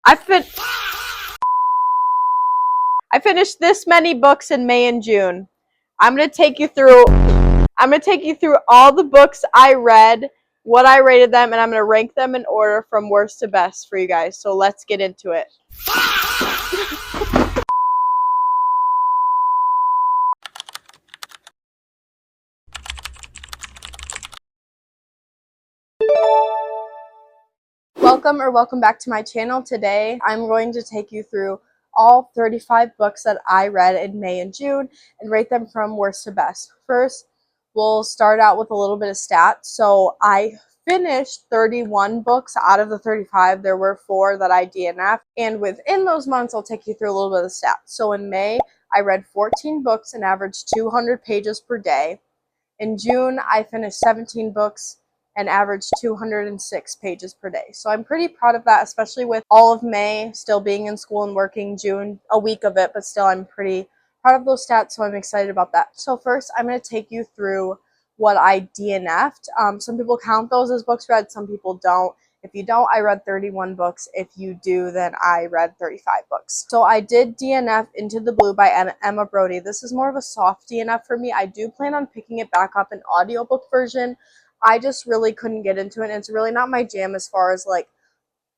I fin- I finished this many books in May and June. I'm gonna take you through all the books I read, what I rated them, and I'm gonna rank them in order from worst to best for you guys. So let's get into it. Welcome back to my channel. Today I'm going to take you through all 35 books that I read in May and June and rate them from worst to best. First, we'll start out with a little bit of stats. So I finished 31 books out of the 35. There were 4 that I DNF'd, and within those months I'll take you through a little bit of the stats. So in May I read 14 books and averaged 200 pages per day. In June, I finished 17 books and averaged 206 pages per day. So I'm pretty proud of that, especially with all of May still being in school and working, June, a week of it, but still I'm pretty proud of those stats, so I'm excited about that. So first, I'm going to take you through what I DNF'd. Some people count those as books read, some people don't. If you don't, I read 31 books. If you do, then I read 35 books. So I did DNF Into the Blue by Emma Brody. This is more of a soft DNF for me. I do plan on picking it back up in audiobook version. I just really couldn't get into it. And it's really not my jam as far as like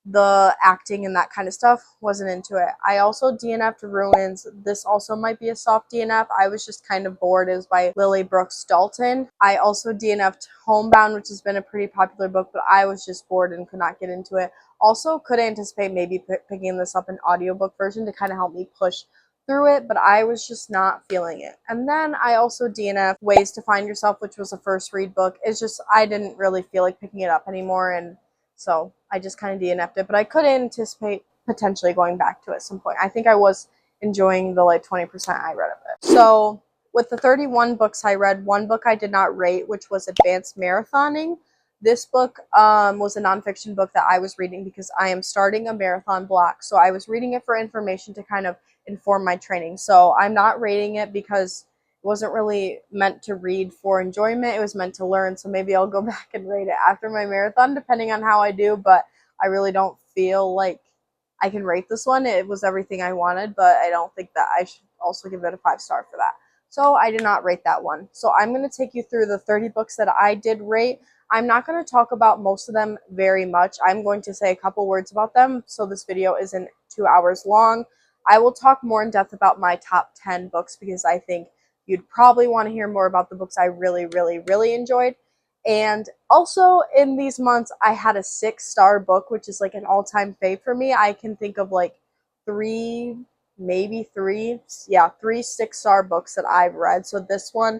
the acting and that kind of stuff. Wasn't into it. I also DNF'd Ruins. This also might be a soft DNF. I was just kind of bored. It was by Lily Brooks Dalton. I also DNF'd Homebound, which has been a pretty popular book, but I was just bored and could not get into it. Also could anticipate maybe picking this up in audiobook version to kind of help me push through it, but I was just not feeling it. And then I also DNF'd Ways to Find Yourself, which was a first read book. It's just I didn't really feel like picking it up anymore, and so I just kind of DNF'd it, but I could anticipate potentially going back to it at some point. I think I was enjoying the like 20% I read of it. So with the 31 books I read, one book I did not rate, which was Advanced Marathoning. This book was a nonfiction book that I was reading because I am starting a marathon block. So I was reading it for information to kind of inform my training. So I'm not rating it because it wasn't really meant to read for enjoyment. It was meant to learn. So maybe I'll go back and rate it after my marathon, depending on how I do. But I really don't feel like I can rate this one. It was everything I wanted, but I don't think that I should also give it a 5-star for that. So I did not rate that one. So I'm going to take you through the 30 books that I did rate. I'm not going to talk about most of them very much. I'm going to say a couple words about them, so this video isn't 2 hours long. I will talk more in depth about my top 10 books because I think you'd probably want to hear more about the books I really, really, really enjoyed. And also in these months, I had a 6-star book, which is like an all-time fave for me. I can think of like 3, maybe 3, yeah, 3 6-star books that I've read. So this one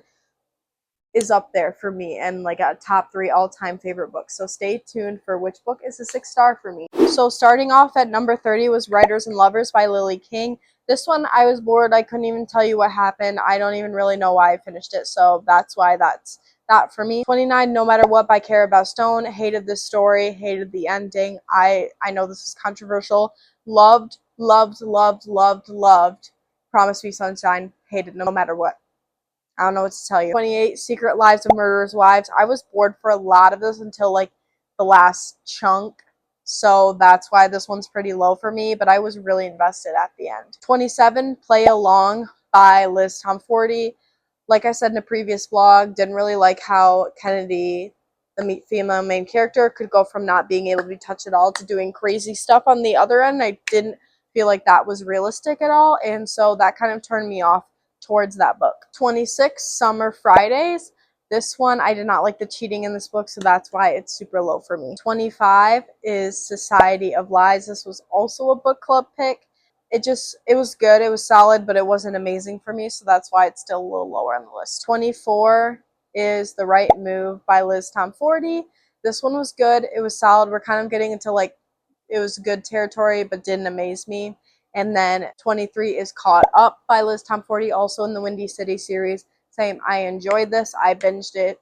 is up there for me and like a top 3 all-time favorite books. So stay tuned for which book is a 6-star for me. So starting off at number 30 was Writers and Lovers by Lily King. This one I was bored. I couldn't even tell you what happened. I don't even really know why I finished it. So that's why that's that for me. 29 No Matter What by Cara Stone. Hated this story. Hated the ending. I know this is controversial. Loved Promise Me Sunshine. Hated No Matter What. I don't know what to tell you. 28 Secret Lives of Murderers' Wives. I was bored for a lot of this until like the last chunk. So that's why this one's pretty low for me, but I was really invested at the end. 27 Play Along by Liz Tomforty. Like I said in a previous vlog, didn't really like how Kennedy, the female main character, could go from not being able to be touched at all to doing crazy stuff on the other end. I didn't feel like that was realistic at all, and so that kind of turned me off towards that book. 26 Summer Fridays. This one, I did not like the cheating in this book, so that's why it's super low for me. 25 is Society of Lies. This was also a book club pick. It was good, it was solid, but it wasn't amazing for me, so that's why it's still a little lower on the list. 24 is The Right Move by Liz Tomforty. This one was good, it was solid. We're kind of getting into like, it was good territory, but didn't amaze me. And then 23 is Caught Up by Liz Tomforty, also in the Windy City series. Same, I enjoyed this, I binged it,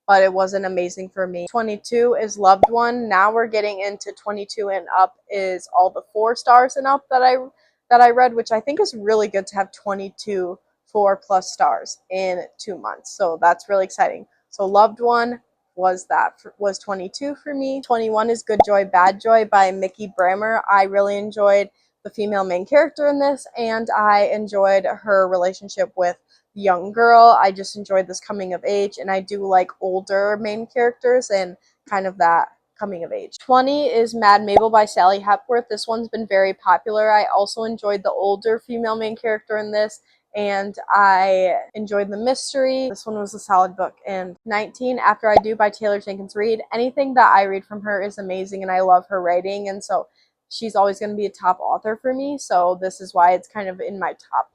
but it wasn't amazing for me. 22 is Loved One. Now we're getting into 22 and up is all the 4 stars and up that I read, which I think is really good to have 22 4+ stars in 2 months. So that's really exciting. So Loved One, was 22 for me. 21 is Good Joy, Bad Joy by Mickey Brammer. I really enjoyed the female main character in this, and I enjoyed her relationship with the young girl. I just enjoyed this coming of age, and I do like older main characters and kind of that coming of age. 20 is Mad Mabel by Sally Hepworth. This one's been very popular. I also enjoyed the older female main character in this, and I enjoyed the mystery. This one was a solid book. And 19, After I Do by Taylor Jenkins Reid. Anything that I read from her is amazing, and I love her writing, and so she's always going to be a top author for me, so this is why it's kind of in my top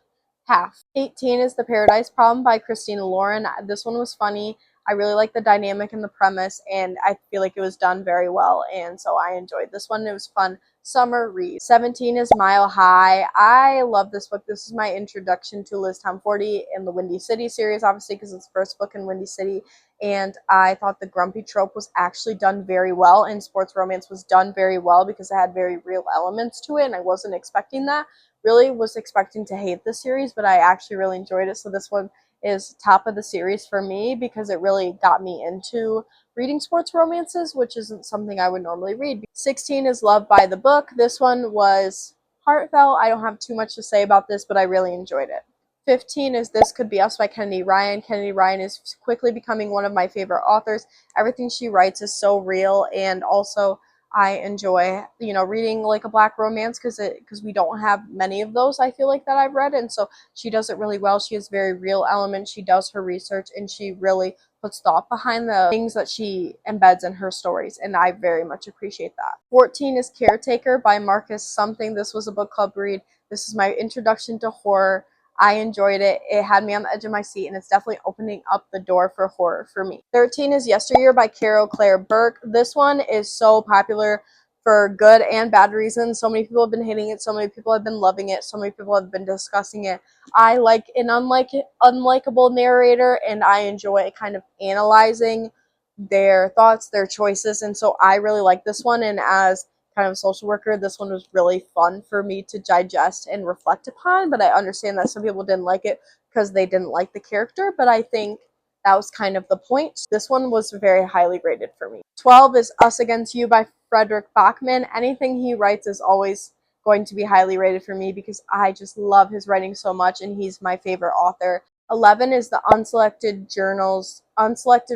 half. 18 is The Paradise Problem by Christina Lauren. This one was funny. I really like the dynamic and the premise, and I feel like it was done very well, and so I enjoyed this one. It was fun summer read. 17 is Mile High. I love this book. This is my introduction to Liz Tomforty in the Windy City series, obviously, because it's the first book in Windy City, and I thought the grumpy trope was actually done very well, and sports romance was done very well because it had very real elements to it, and I wasn't expecting that. Really was expecting to hate the series, but I actually really enjoyed it, so this one is top of the series for me because it really got me into reading sports romances, which isn't something I would normally read. 16 is Love by the Book. This one was heartfelt. I don't have too much to say about this, but I really enjoyed it. 15 is This Could Be Us by Kennedy Ryan. Kennedy Ryan is quickly becoming one of my favorite authors. Everything she writes is so real, and also I enjoy, reading like a black romance because we don't have many of those, I feel like, that I've read, and so she does it really well. She has very real elements. She does her research, and she really puts thought behind the things that she embeds in her stories, and I very much appreciate that. 14 is Caretaker by Marcus Something. This was a book club read. This is my introduction to horror. I enjoyed it. It had me on the edge of my seat, and it's definitely opening up the door for horror for me. 13 is Yesteryear by Carol Claire Burke. This one is so popular for good and bad reasons. So many people have been hating it. So many people have been loving it. So many people have been discussing it. I like an unlikable narrator, and I enjoy kind of analyzing their thoughts, their choices, and so I really like this one, and as kind of a social worker, this one was really fun for me to digest and reflect upon, but I understand that some people didn't like it because they didn't like the character, but I think that was kind of the point. This one was very highly rated for me. 12 is Us Against You by Frederick Bachman. Anything he writes is always going to be highly rated for me because I just love his writing so much, and he's my favorite author. 11 is The Unselected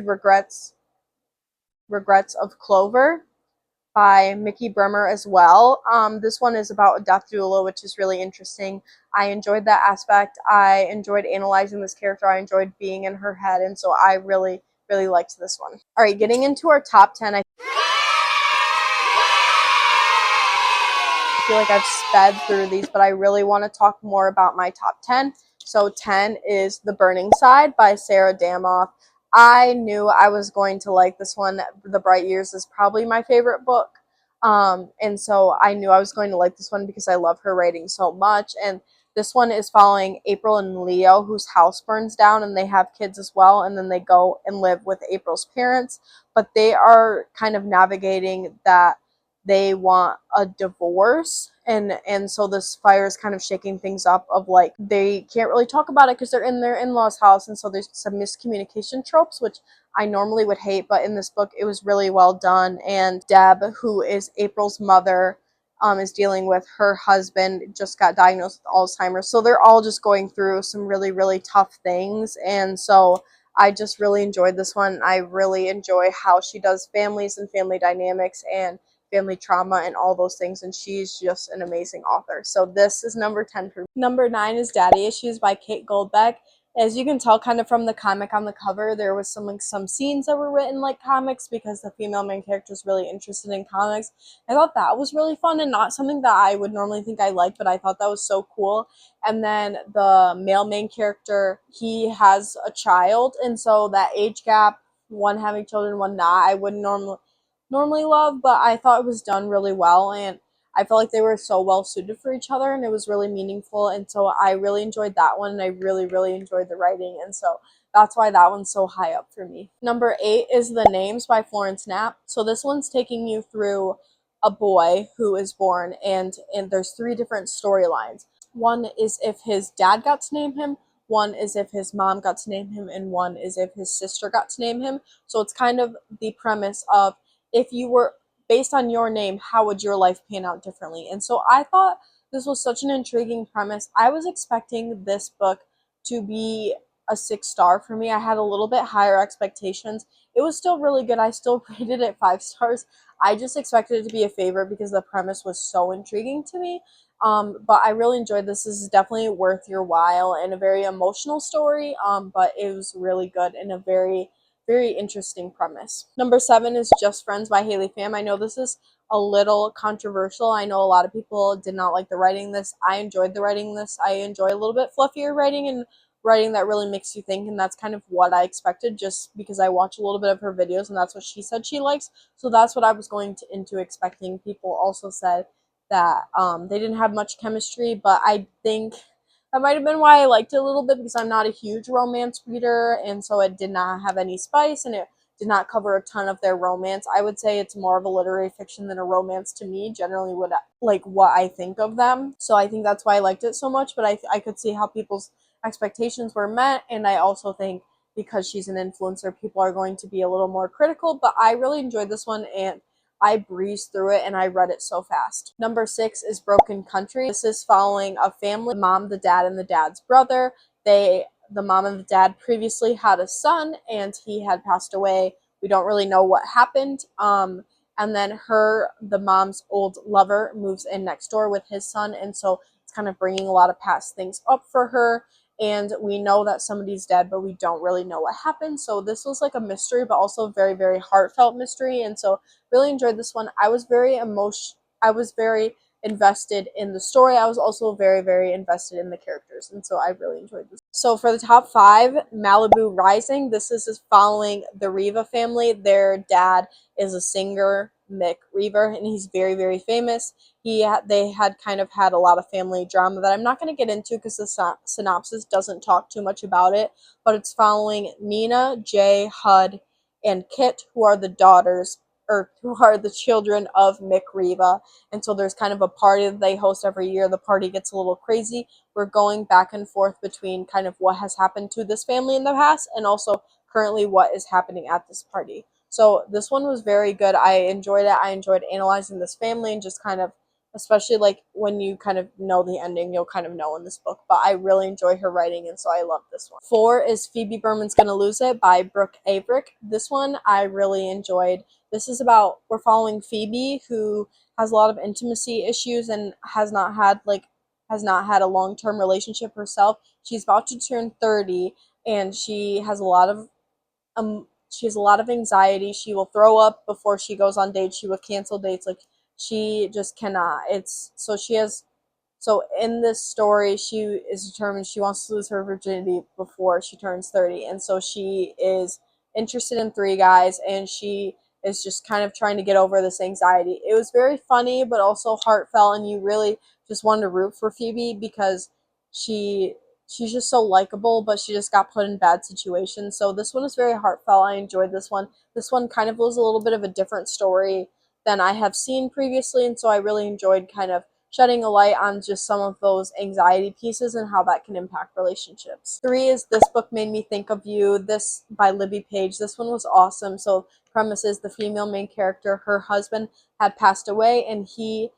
Regrets of Clover by Mickey Brammer as well. This one is about a death doula, which is really interesting. I enjoyed that aspect. I enjoyed analyzing this character. I enjoyed being in her head, and so I really, really liked this one. All right, getting into our top 10, I feel like I've sped through these, but I really want to talk more about my top 10. So 10 is The Burning Side by Sarah Damoff. I knew I was going to like this one. The Bright Years is probably my favorite book. And so I knew I was going to like this one because I love her writing so much. And this one is following April and Leo, whose house burns down, and they have kids as well. And then they go and live with April's parents. But they are kind of navigating that they want a divorce, and so this fire is kind of shaking things up of like they can't really talk about it because they're in their in-laws house, and so there's some miscommunication tropes which I normally would hate, but in this book it was really well done. And Deb, who is April's mother, is dealing with her husband just got diagnosed with Alzheimer's, so they're all just going through some really, really tough things, and so I just really enjoyed this one. I really enjoy how she does families and family dynamics and family trauma and all those things, and she's just an amazing author. So this is number 10 for me. Number 9 is Daddy Issues by Kate Goldbeck. As you can tell kind of from the comic on the cover, there was some scenes that were written like comics because the female main character is really interested in comics. I thought that was really fun and not something that I would normally think I like, but I thought that was so cool. And then the male main character, he has a child, and so that age gap, one having children, one not, I wouldn't normally love, but I thought it was done really well, and I felt like they were so well suited for each other, and it was really meaningful, and so I really enjoyed that one, and I really, really enjoyed the writing, and so that's why that one's so high up for me. Number 8 is The Names by Florence Knapp. So this one's taking you through a boy who is born, and there's 3 different storylines. One is if his dad got to name him, One is if his mom got to name him, and one is if his sister got to name him. So it's kind of the premise of, if you were based on your name, how would your life pan out differently? And so I thought this was such an intriguing premise. I was expecting this book to be a 6 star for me. I had a little bit higher expectations. It was still really good. I still rated it 5 stars. I just expected it to be a favorite because the premise was so intriguing to me. But I really enjoyed this. This is definitely worth your while and a very emotional story. But it was really good and a very, very interesting premise. Number 7 is Just Friends by Haley Pham. I know this is a little controversial. I know a lot of people did not like the writing this. I enjoyed the writing this. I enjoy a little bit fluffier writing and writing that really makes you think, and that's kind of what I expected just because I watch a little bit of her videos and that's what she said she likes. So that's what I was going into expecting. People also said that they didn't have much chemistry, but I think that might have been why I liked it a little bit, because I'm not a huge romance reader, and so it did not have any spice and it did not cover a ton of their romance. I would say it's more of a literary fiction than a romance to me, generally what I think of them. So I think that's why I liked it so much, but I could see how people's expectations were met, and I also think because she's an influencer, people are going to be a little more critical, but I really enjoyed this one and I breezed through it and I read it so fast. Number 6 is Broken Country. This is following a family, the mom, the dad, and the dad's brother. The mom and the dad previously had a son and he had passed away. We don't really know what happened. And then the mom's old lover moves in next door with his son, and so it's kind of bringing a lot of past things up for her. And we know that somebody's dead, but we don't really know what happened. So this was like a mystery, but also a very, very heartfelt mystery. And so really enjoyed this one. I was very invested in the story. I was also very, very invested in the characters, and so I really enjoyed this. So for the top 5, Malibu Rising. This is following the Riva family. Their dad is a singer, Mick Riva, and he's very, very famous. They had kind of had a lot of family drama that I'm not going to get into because the synopsis doesn't talk too much about it, but it's following Nina, Jay, Hud, and Kit, who are the daughters, or who are the children of Mick Riva. And so there's kind of a party that they host every year. The party gets a little crazy. We're going back and forth between kind of what has happened to this family in the past and also currently what is happening at this party. So this one was very good. I enjoyed it. I enjoyed analyzing this family and just kind of, especially like when you kind of know the ending, you'll kind of know in this book. But I really enjoy her writing, and so I love this one. 4 is Phoebe Berman's Gonna Lose It by Brooke Averick. This one I really enjoyed. This is about, we're following Phoebe, who has a lot of intimacy issues and has not had a long-term relationship herself. She's about to turn 30 and she has a lot of anxiety. She will throw up before she goes on dates. She will cancel dates. Like, she just cannot. So in this story, she is determined she wants to lose her virginity before she turns 30. And so she is interested in 3 guys, and she is just kind of trying to get over this anxiety. It was very funny, but also heartfelt, and you really just wanted to root for Phoebe because she she's just so likable, but she just got put in bad situations. So this one is very heartfelt. I enjoyed this one. This one kind of was a little bit of a different story than I have seen previously, and so I really enjoyed kind of shedding a light on just some of those anxiety pieces and how that can impact relationships. 3 is This Book Made Me Think of You. This by Libby Page. This one was awesome. So premise is the female main character, her husband had passed away, and she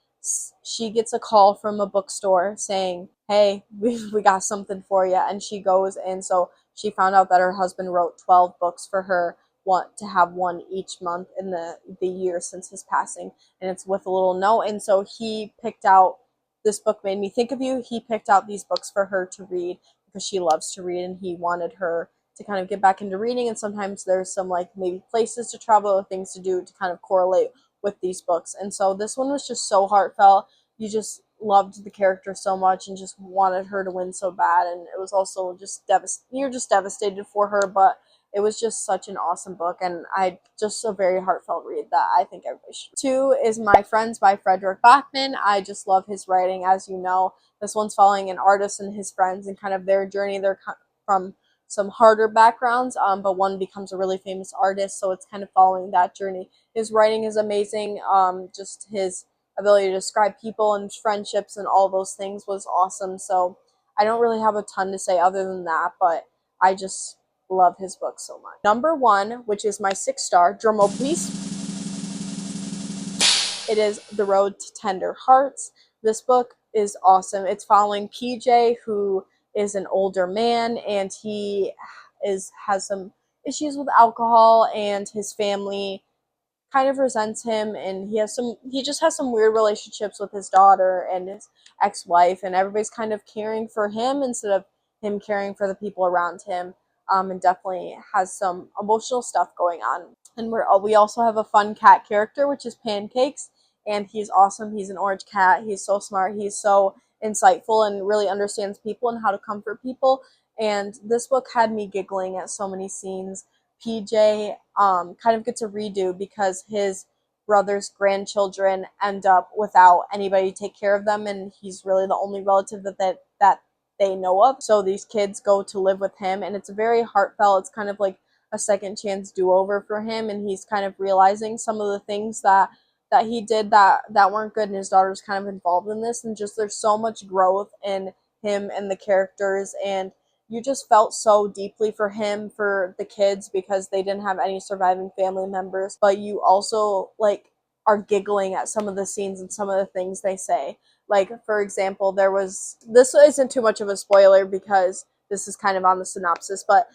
gets a call from a bookstore saying, hey, we got something for you. And she goes, and so she found out that her husband wrote 12 books for her, want to have one each month in the year since his passing, and it's with a little note. And so he picked out This Book Made Me Think of You. He picked out these books for her to read because she loves to read, and he wanted her to kind of get back into reading. And sometimes there's some like maybe places to travel or things to do to kind of correlate with these books. And so this one was just so heartfelt. You just loved the character so much and just wanted her to win so bad, and it was also just you're just devastated for her, but it was just such an awesome book, and just a very heartfelt read that I think everybody should. 2 is My Friends by Fredrik Backman. I just love his writing, as you know. This one's following an artist and his friends and kind of their journey. They're from some harder backgrounds, but one becomes a really famous artist, so it's kind of following that journey. His writing is amazing. Just his ability to describe people and friendships and all those things was awesome. So I don't really have a ton to say other than that, but I just love his book so much. Number 1, which is my 6-star, drumroll please. It is The Road to Tender Hearts. This book is awesome. It's following PJ, who is an older man, and he has some issues with alcohol, and his family kind of resents him, and he just has some weird relationships with his daughter and his ex-wife, and everybody's kind of caring for him instead of him caring for the people around him. And definitely has some emotional stuff going on. And we also have a fun cat character, which is Pancakes, and he's awesome. He's an orange cat. He's so smart. He's so insightful and really understands people and how to comfort people. And this book had me giggling at so many scenes. PJ kind of gets a redo because his brother's grandchildren end up without anybody to take care of them, and he's really the only relative that they know of. So these kids go to live with him, and it's very heartfelt. It's kind of like a second chance do-over for him, and he's kind of realizing some of the things that he did that weren't good, and his daughter's kind of involved in this, and just there's so much growth in him and the characters, and you just felt so deeply for him, for the kids, because they didn't have any surviving family members, but you also like are giggling at some of the scenes and some of the things they say. Like, for example, this isn't too much of a spoiler because this is kind of on the synopsis, but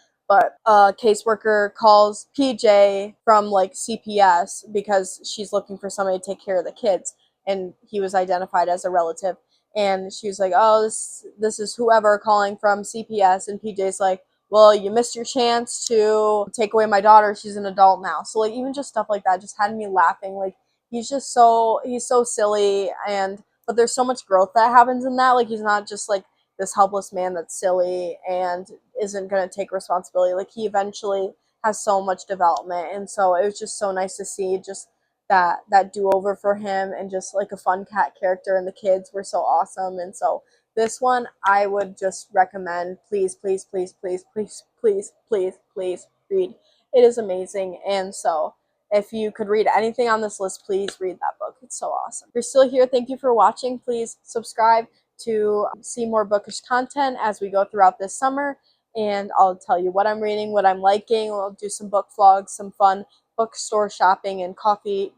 a caseworker calls PJ from like CPS because she's looking for somebody to take care of the kids, and he was identified as a relative. And she was like, "Oh, this is whoever calling from CPS," and PJ's like, "Well, you missed your chance to take away my daughter. She's an adult now." So like even just stuff like that just had me laughing. Like he's so silly, and but there's so much growth that happens in that. Like he's not just like this helpless man that's silly and isn't going to take responsibility. Like he eventually has so much development, and so it was just so nice to see just that do-over for him, and just like a fun cat character, and the kids were so awesome. And so this one I would just recommend. Please, please, please, please, please, please, please, please read. It is amazing. And so if you could read anything on this list, please read that book. It's so awesome. If you're still here, thank you for watching. Please subscribe to see more bookish content as we go throughout this summer, and I'll tell you what I'm reading, what I'm liking. We'll do some book vlogs, some fun bookstore shopping, and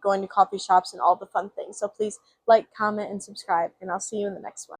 going to coffee shops, and all the fun things. So please like, comment, and subscribe, and I'll see you in the next one.